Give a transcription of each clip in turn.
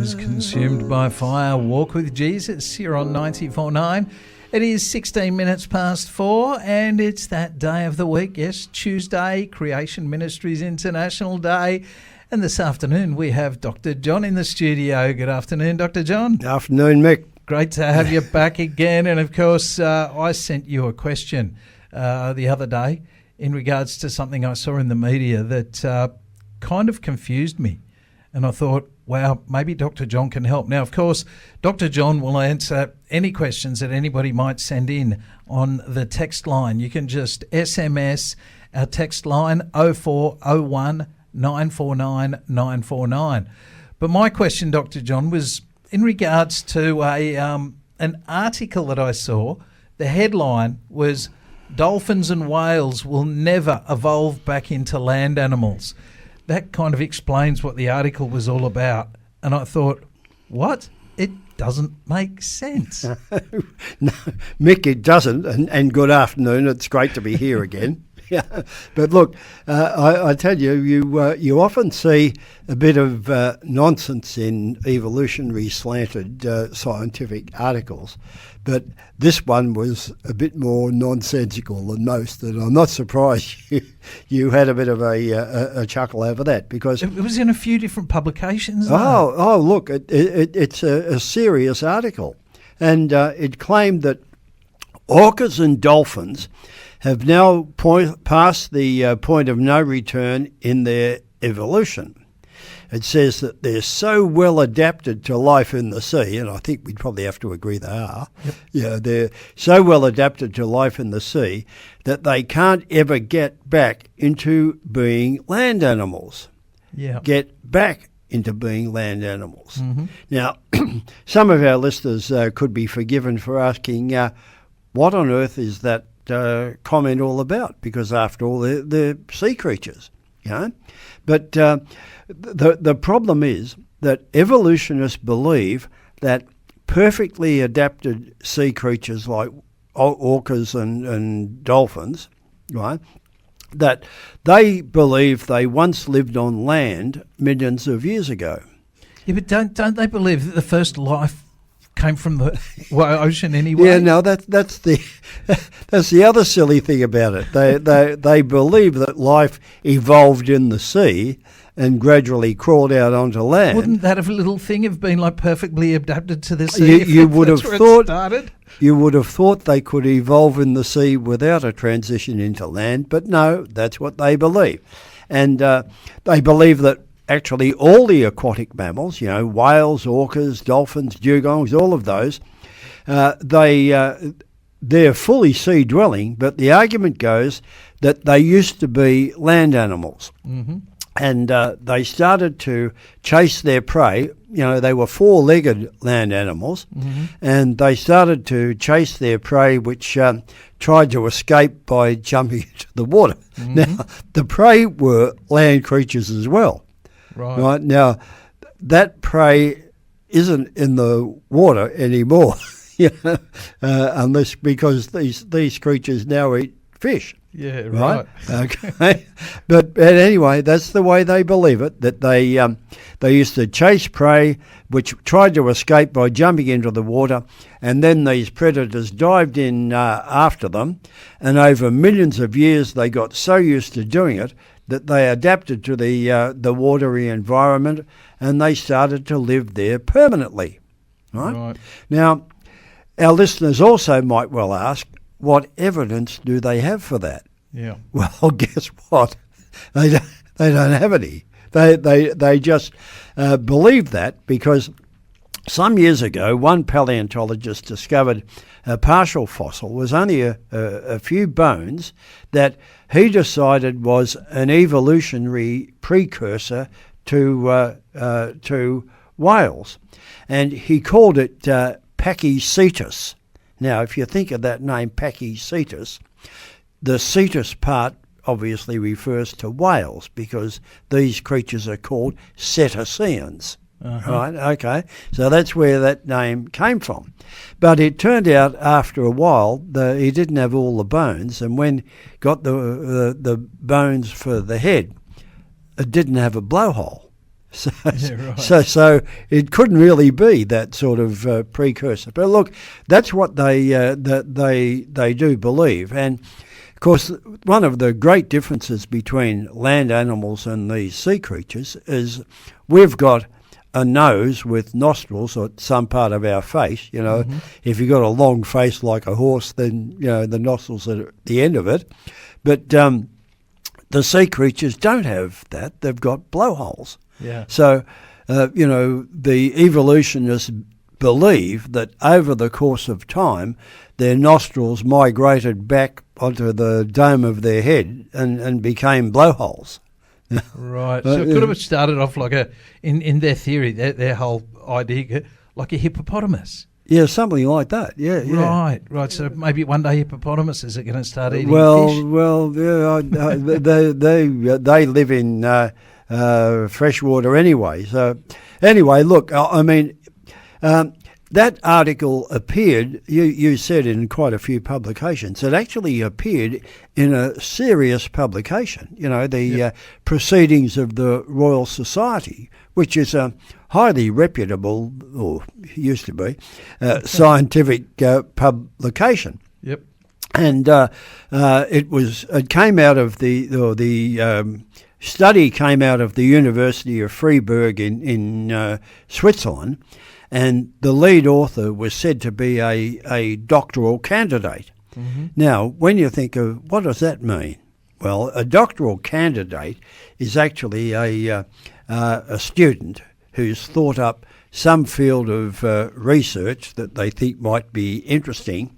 was consumed by fire. Walk with Jesus here on 94.9. It is 16 minutes past 4 and it's that day of the week. Yes, Tuesday, Creation Ministries International Day. And this afternoon we have Dr. John in the studio. Good afternoon, Dr. John. Good afternoon, Mick. Great to have you back again. And of course, I sent you a question the other day in regards to something I saw in the media that kind of confused me. And I thought, wow, maybe Dr. John can help. Now, of course, Dr. John will answer any questions that anybody might send in on the text line. You can just SMS our text line 0401 949 949. But my question, Dr. John, was in regards to an article that I saw. The headline was, "Dolphins and whales will never evolve back into land animals." That kind of explains what the article was all about. And I thought, what? It doesn't make sense. No, Mick, it doesn't. And good afternoon. It's great to be here again. Yeah, but look, I tell you, you often see a bit of nonsense in evolutionary slanted scientific articles, but this one was a bit more nonsensical than most, and I'm not surprised you had a bit of a chuckle over that, because it was in a few different publications. Oh, look, it's a serious article, and it claimed that orcas and dolphins have now passed the point of no return in their evolution. It says that they're so well adapted to life in the sea, and I think we'd probably have to agree they are. Yep. Yeah, they're so well adapted to life in the sea that they can't ever get back into being land animals. Yeah. Get back into being land animals. Mm-hmm. Now, some of our listeners could be forgiven for asking, what on earth is that comment all about? Because after all, they're sea creatures, you know. But the problem is that evolutionists believe that perfectly adapted sea creatures like orcas and dolphins, right, that they believe they once lived on land millions of years ago. Yeah, but don't they believe that the first life came from the ocean anyway? Yeah, no, that's the other silly thing about it. They believe that life evolved in the sea and gradually crawled out onto land. Wouldn't that have a little thing have been like perfectly adapted to the sea? You would have thought they could evolve in the sea without a transition into land, but no, that's what they believe, and they believe that actually all the aquatic mammals, you know, whales, orcas, dolphins, dugongs, all of those, they're fully sea-dwelling, but the argument goes that they used to be land animals. Mm-hmm. And they started to chase their prey. You know, they were four-legged land animals, mm-hmm. and they started to chase their prey, which tried to escape by jumping into the water. Mm-hmm. Now, the prey were land creatures as well. Right. Now, that prey isn't in the water anymore, you know, unless because these creatures now eat fish. Yeah, right. Okay. But anyway, that's the way they believe it, that they used to chase prey which tried to escape by jumping into the water, and then these predators dived in after them, and over millions of years they got so used to doing it that they adapted to the watery environment, and they started to live there permanently. Right? Now, our listeners also might well ask, what evidence do they have for that? Yeah. Well, guess what? They don't have any. They just believe that because some years ago, one paleontologist discovered a partial fossil was only a few bones that he decided was an evolutionary precursor to whales, and he called it Pachycetus. Now, if you think of that name, Pachycetus, the cetus part obviously refers to whales because these creatures are called cetaceans. Uh-huh. Right, okay. So that's where that name came from. But it turned out after a while he didn't have all the bones, and when got the bones for the head, it didn't have a blowhole. So, Yeah, right. so it couldn't really be that sort of precursor. But look, that's what they do believe. And of course, one of the great differences between land animals and these sea creatures is we've got a nose with nostrils at some part of our face. You know, if you've got a long face like a horse, then the nostrils are at the end of it. But the sea creatures don't have that; they've got blowholes. Yeah. So, the evolutionists believe that over the course of time, their nostrils migrated back onto the dome of their head and became blowholes. Right. So it could have started off like in their theory, their whole idea, like a hippopotamus. Yeah, something like that. Yeah, yeah. Right. So maybe one day hippopotamuses are going to start eating fish. Well, yeah, they live in freshwater anyway. So anyway, look, I mean, that article appeared, you said, in quite a few publications. It actually appeared in a serious publication, the Proceedings of the Royal Society, which is a highly reputable, or used to be, scientific publication. Yep. And it came out of the study came out of the University of Freiburg in Switzerland, and the lead author was said to be a doctoral candidate. Mm-hmm. Now, when you think of what does that mean? Well, a doctoral candidate is actually a student who's thought up some field of research that they think might be interesting,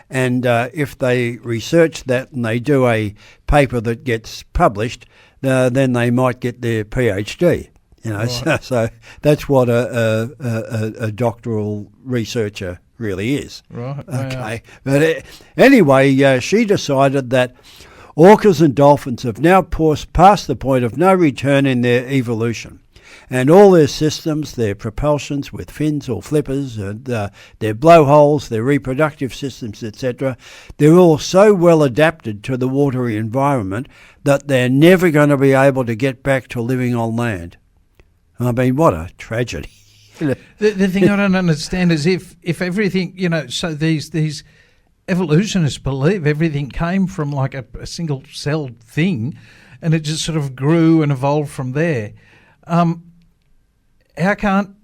and if they research that and they do a paper that gets published, then they might get their PhD. Right. So that's what a doctoral researcher really is. Right. Okay. But anyway, she decided that orcas and dolphins have now passed the point of no return in their evolution. And all their systems, their propulsions with fins or flippers, and their blowholes, their reproductive systems, etc., they're all so well adapted to the watery environment that they're never going to be able to get back to living on land. I mean, what a tragedy. The thing I don't understand is if everything, so these evolutionists believe everything came from like a single-celled thing and it just sort of grew and evolved from there. How can't,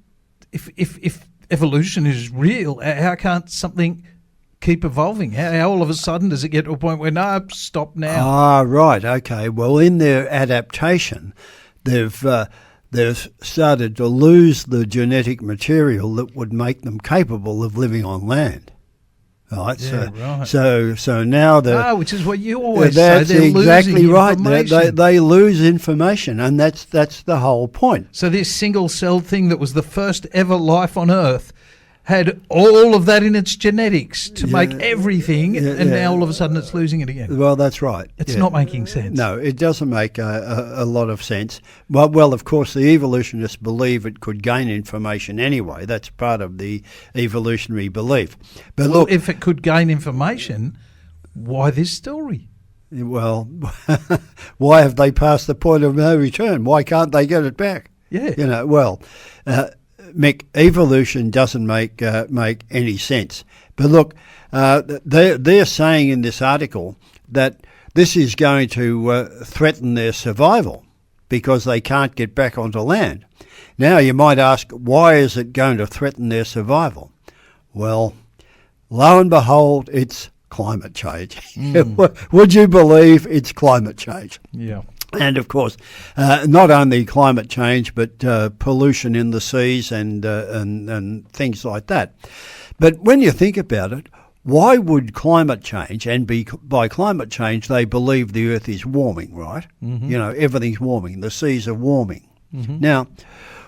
if evolution is real, how can't something keep evolving? How all of a sudden does it get to a point where, no, stop now? Ah, right, okay. Well, in their adaptation, they've started to lose the genetic material that would make them capable of living on land. Right, yeah, so now which is what you always say. That's they're exactly losing right. information. They lose information, and that's the whole point. So this single-celled thing that was the first ever life on Earth had all of that in its genetics to make everything, and now all of a sudden it's losing it again. Well, that's right. It's not making sense. No, it doesn't make a lot of sense. Well, of course, the evolutionists believe it could gain information anyway. That's part of the evolutionary belief. But look, if it could gain information, why this story? Well, why have they passed the point of no return? Why can't they get it back? Yeah. Mick, evolution doesn't make any sense. But look, they're saying in this article that this is going to threaten their survival because they can't get back onto land. Now you might ask, why is it going to threaten their survival? Well, lo and behold, it's climate change. Would you believe it's climate change? Yeah. And of course, not only climate change, but pollution in the seas and things like that. But when you think about it, why would climate change, and by climate change they believe the Earth is warming, right? Mm-hmm. Everything's warming, the seas are warming. Mm-hmm. Now,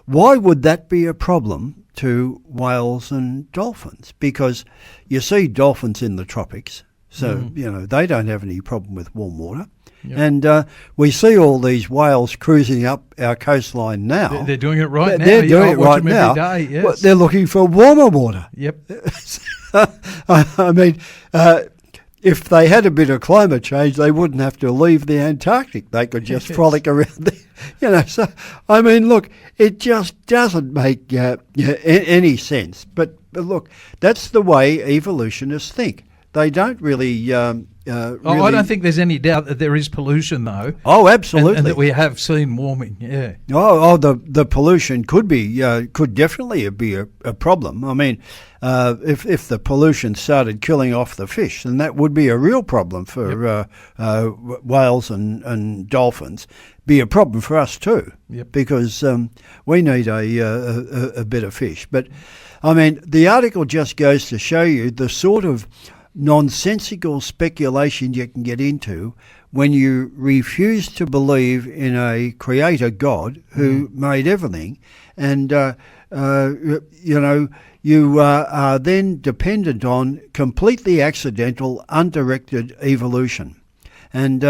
why would that be a problem to whales and dolphins? Because you see dolphins in the tropics, so they don't have any problem with warm water. Yep. And we see all these whales cruising up our coastline now. They're doing it right now. They're doing it right now. Every day, yes. Well, they're looking for warmer water. Yep. I mean, if they had a bit of climate change, they wouldn't have to leave the Antarctic. They could just frolic around there. So, I mean, look, it just doesn't make any sense. But look, that's the way evolutionists think. They don't really... I don't think there's any doubt that there is pollution, though. Oh, absolutely. And that we have seen warming, yeah. The pollution could definitely be a problem. I mean, if the pollution started killing off the fish, then that would be a real problem for whales and dolphins. Be a problem for us too, because we need a bit of fish. But, I mean, the article just goes to show you the sort of nonsensical speculation you can get into when you refuse to believe in a creator God who made everything, and you are then dependent on completely accidental, undirected evolution. And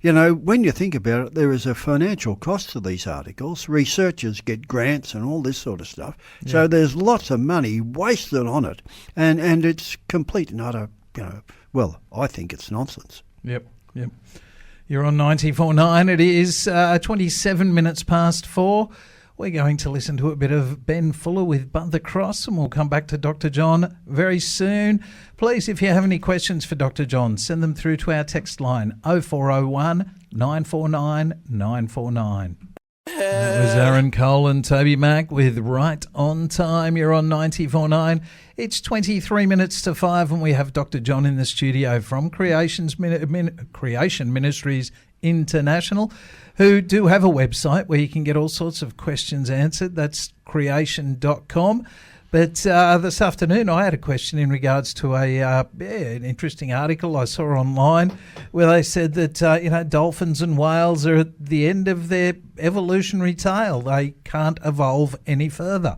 when you think about it, there is a financial cost to these articles. Researchers get grants and all this sort of stuff. Yeah. So there's lots of money wasted on it, and it's complete and utter. Well, I think it's nonsense. Yep. You're on 94.9. It is 27 minutes past 4. We're going to listen to a bit of Ben Fuller with But the Cross, and we'll come back to Dr. John very soon. Please, if you have any questions for Dr. John, send them through to our text line 0401 949 949. That was Aaron Cole and Toby Mack with Right on Time. You're on 94.9. It's 23 minutes to 5, and we have Dr. John in the studio from Creation Ministries International, who do have a website where you can get all sorts of questions answered. That's creation.com. But this afternoon I had a question in regards to an interesting article I saw online where they said that dolphins and whales are at the end of their evolutionary tale. They can't evolve any further.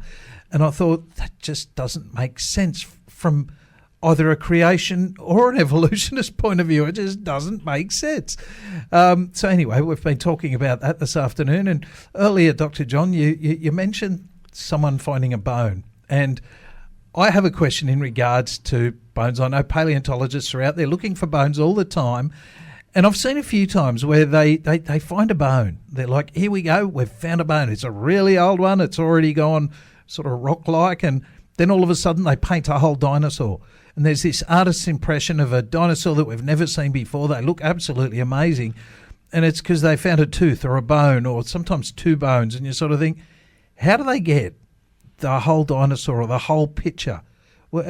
And I thought that just doesn't make sense from either a creation or an evolutionist point of view. It just doesn't make sense. So anyway, we've been talking about that this afternoon. And earlier, Dr. John, you mentioned someone finding a bone. And I have a question in regards to bones. I know paleontologists are out there looking for bones all the time. And I've seen a few times where they find a bone. They're like, here we go, we've found a bone. It's a really old one. It's already gone sort of rock-like. And then all of a sudden they paint a whole dinosaur. And there's this artist's impression of a dinosaur that we've never seen before. They look absolutely amazing. And it's because they found a tooth or a bone or sometimes two bones. And you sort of think, how do they get the whole dinosaur or the whole picture? Well,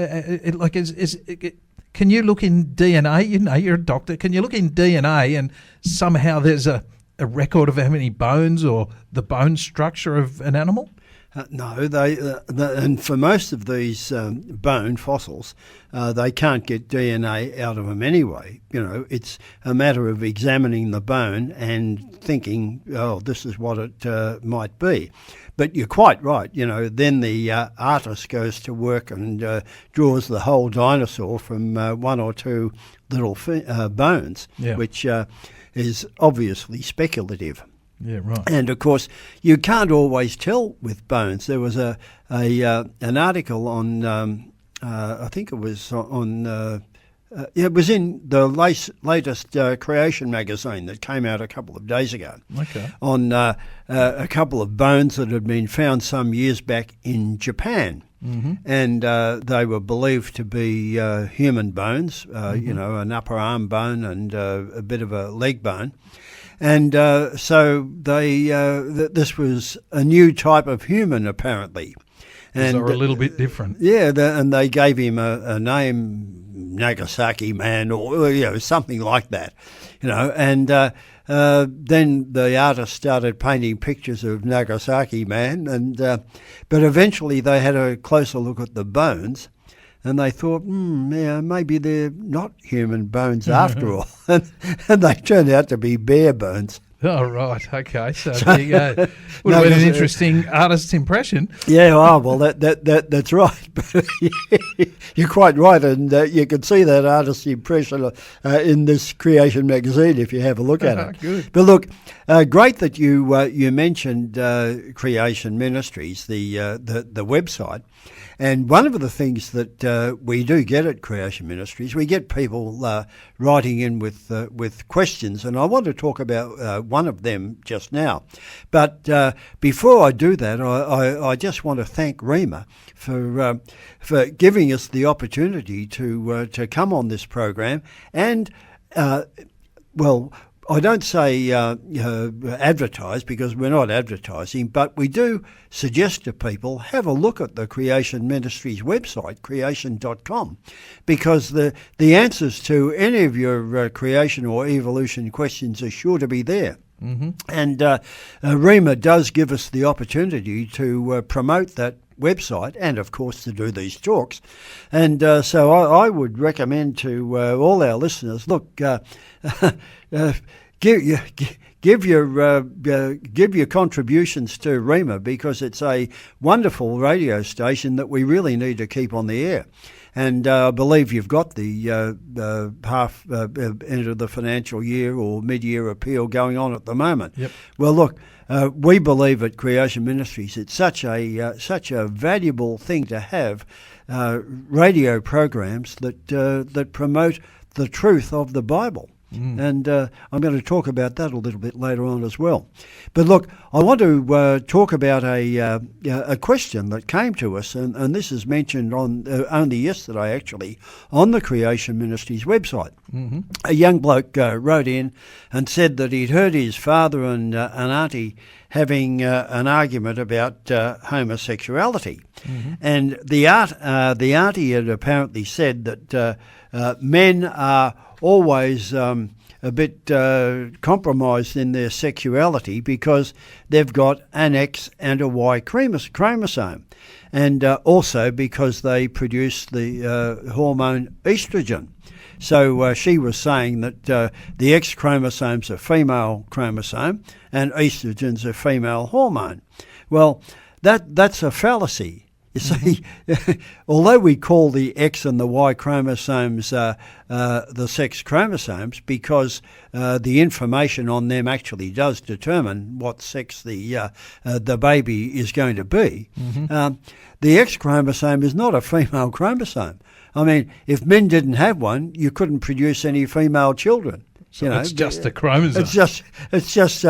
can you look in DNA? You're a doctor. Can you look in DNA and somehow there's a record of how many bones or the bone structure of an animal? No, and for most of these bone fossils, they can't get DNA out of them anyway. It's a matter of examining the bone and thinking, oh, this is what it might be. But you're quite right. Then the artist goes to work and draws the whole dinosaur from one or two little bones, which is obviously speculative. Yeah, right. And of course, you can't always tell with bones. There was an article on, I think it was on. It was in the latest Creation magazine that came out a couple of days ago. Okay. On a couple of bones that had been found some years back in Japan. Mm-hmm. And they were believed to be human bones, an upper arm bone and a bit of a leg bone. And so this was a new type of human, apparently. And they're a little bit different. Yeah, and they gave him a name, Nagasaki Man, or something like that, And then the artist started painting pictures of Nagasaki Man, and but eventually they had a closer look at the bones. And they thought, maybe they're not human bones after all. And they turned out to be bear bones. Oh, right. Okay. So there you go. Would have been an interesting artist's impression. Yeah, well, that's right. You're quite right, and you can see that artist's impression in this Creation magazine if you have a look at it. Good. But look, great that you mentioned Creation Ministries, the website. And one of the things that we do get at Creation Ministries, we get people writing in with questions, and I want to talk about one of them just now. But before I do that, I just want to thank Rima for giving us the opportunity to come on this program and I don't say advertise, because we're not advertising, but we do suggest to people have a look at the Creation Ministries website, creation.com, because the answers to any of your creation or evolution questions are sure to be there. Mm-hmm. And Rima does give us the opportunity to promote that website and, of course, to do these talks. And so I would recommend to all our listeners, look, give your contributions to Rima, because it's a wonderful radio station that we really need to keep on the air. And I believe you've got the half end of the financial year or mid-year appeal going on at the moment. Yep. Well, look, we believe at Creation Ministries it's such a valuable thing to have radio programs that promote the truth of the Bible. And I'm going to talk about that a little bit later on as well. But look, I want to talk about a question that came to us, and this is mentioned on only yesterday, actually, on the Creation Ministries website. Mm-hmm. A young bloke wrote in and said that he'd heard his father and an auntie having an argument about homosexuality. Mm-hmm. And the auntie had apparently said that men are always a bit compromised in their sexuality because they've got an X and a Y chromosome, and also because they produce the hormone estrogen. So she was saying that the X chromosome's a female chromosome and estrogen's a female hormone. Well, that's a fallacy. You see, although we call the X and the Y chromosomes the sex chromosomes, because the information on them actually does determine what sex the baby is going to be, the X chromosome is not a female chromosome. I mean, if men didn't have one, you couldn't produce any female children. So it's just a chromosome. It's just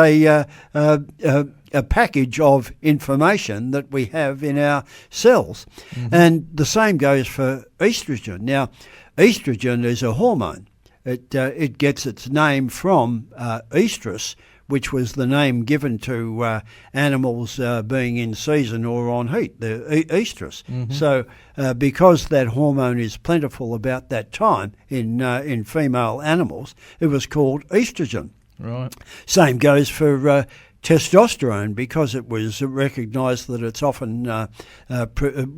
a package of information that we have in our cells. Mm-hmm. And the same goes for estrogen. Now, estrogen is a hormone. It gets its name from estrus, which was the name given to animals being in season or on heat, the estrus. Mm-hmm. So because that hormone is plentiful about that time in female animals, it was called estrogen. Right. Same goes for testosterone, because it was recognised that it's often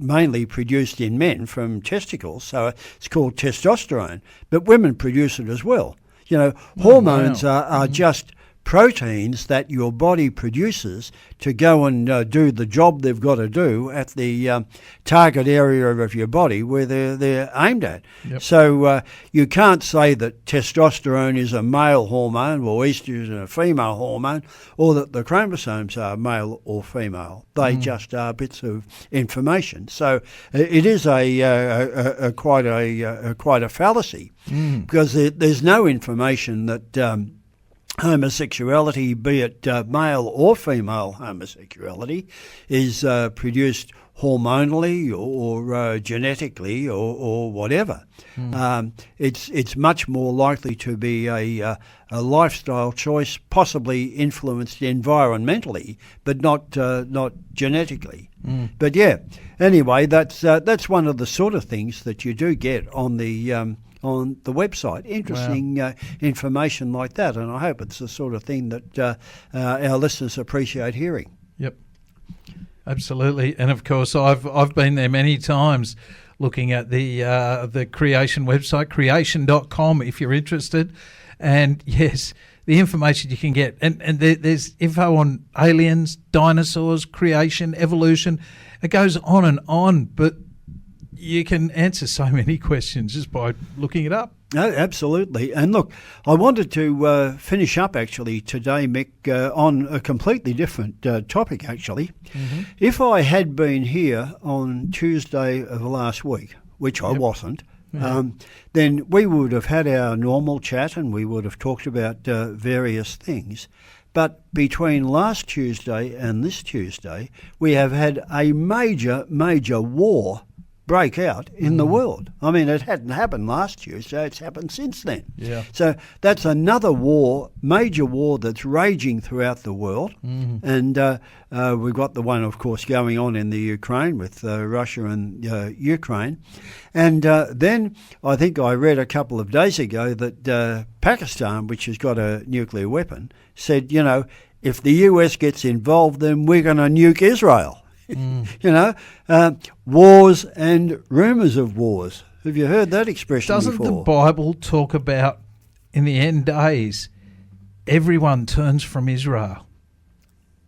mainly produced in men from testicles, so it's called testosterone. But women produce it as well. You know, hormones are just proteins that your body produces to go and do the job they've got to do at the target area of your body where they're aimed at. Yep. So you can't say that testosterone is a male hormone or estrogen a female hormone, or that the chromosomes are male or female. They just are bits of information. So it is quite a fallacy, because there's no information that homosexuality, be it male or female homosexuality, is produced hormonally or genetically or whatever. It's much more likely to be a lifestyle choice, possibly influenced environmentally, but not genetically. But yeah, anyway, that's one of the sort of things that you do get on the website. Interesting information like that, and I hope it's the sort of thing that our listeners appreciate hearing. Yep, absolutely. And of course, I've been there many times, looking at the Creation website, creation.com, if you're interested. And yes, the information you can get. And there's info on aliens, dinosaurs, creation, evolution. It goes on, but you can answer so many questions just by looking it up. No, absolutely. And look, I wanted to finish up actually today, Mick, on a completely different topic actually. Mm-hmm. If I had been here on Tuesday of last week, which I wasn't, then we would have had our normal chat and we would have talked about various things. But between last Tuesday and this Tuesday, we have had a major war break out in the world. I mean, it hadn't happened last Tuesday, it's happened since then. Yeah. So that's another war, major war that's raging throughout the world. Mm-hmm. And we've got the one, of course, going on in the Ukraine with Russia and Ukraine. And then I think I read a couple of days ago that Pakistan, which has got a nuclear weapon, said, you know, if the US gets involved, then we're going to nuke Israel. You know, wars and rumours of wars. Have you heard that expression before? Doesn't the Bible talk about, in the end days, everyone turns from Israel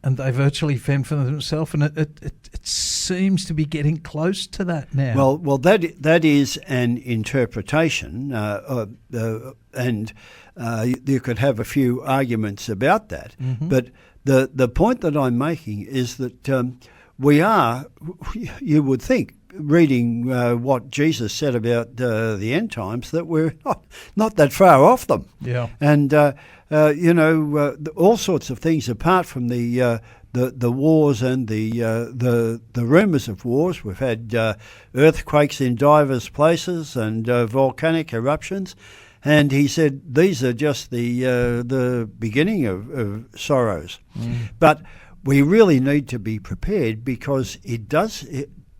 and they virtually fend for themselves? And it seems to be getting close to that now. Well, that is an interpretation, and you could have a few arguments about that. Mm-hmm. But the point that I'm making is that we are, you would think, reading what Jesus said about the end times, that we're not that far off them. Yeah. And, all sorts of things apart from the wars and the rumours of wars. We've had earthquakes in divers places and volcanic eruptions. And he said these are just the beginning of sorrows. But we really need to be prepared, because it does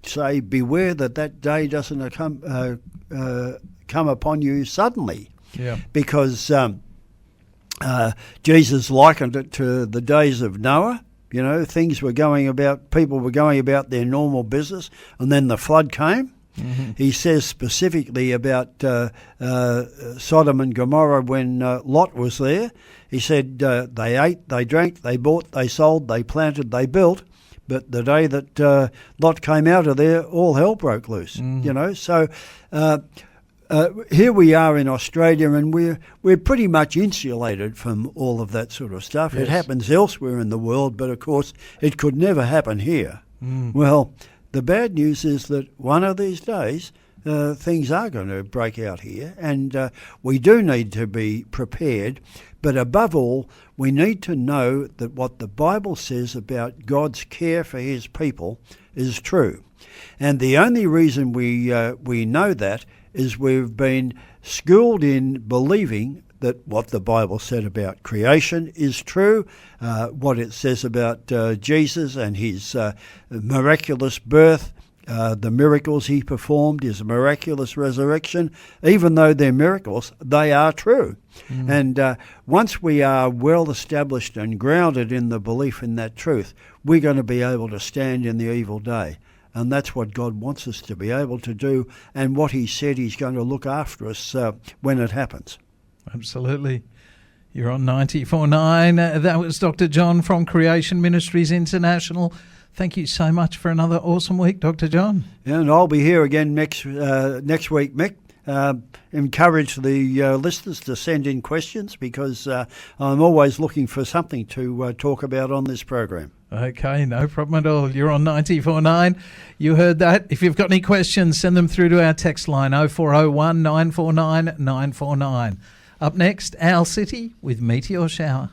say, beware that day doesn't come upon you suddenly. Yeah. Because Jesus likened it to the days of Noah. You know, people were going about their normal business, and then the flood came. Mm-hmm. He says specifically about Sodom and Gomorrah when Lot was there. He said they ate, they drank, they bought, they sold, they planted, they built. But the day that Lot came out of there, all hell broke loose. Mm. You know, so here we are in Australia, and we're pretty much insulated from all of that sort of stuff. Yes. It happens elsewhere in the world, but of course it could never happen here. Mm. Well, the bad news is that one of these days things are going to break out here, and we do need to be prepared. But above all, we need to know that what the Bible says about God's care for his people is true. And the only reason we know that is we've been schooled in believing that what the Bible said about creation is true, what it says about Jesus and his miraculous birth, the miracles he performed, his miraculous resurrection. Even though they're miracles, they are true. Mm. And once we are well established and grounded in the belief in that truth, we're going to be able to stand in the evil day. And that's what God wants us to be able to do, and what he said he's going to look after us when it happens. Absolutely. You're on 94.9. That was Dr. John from Creation Ministries International. Thank you so much for another awesome week, Dr. John. And I'll be here again next week, Mick. Encourage the listeners to send in questions, because I'm always looking for something to talk about on this program. Okay, no problem at all. You're on 94.9. You heard that. If you've got any questions, send them through to our text line 0401 949 949. Up next, Owl City with Meteor Shower.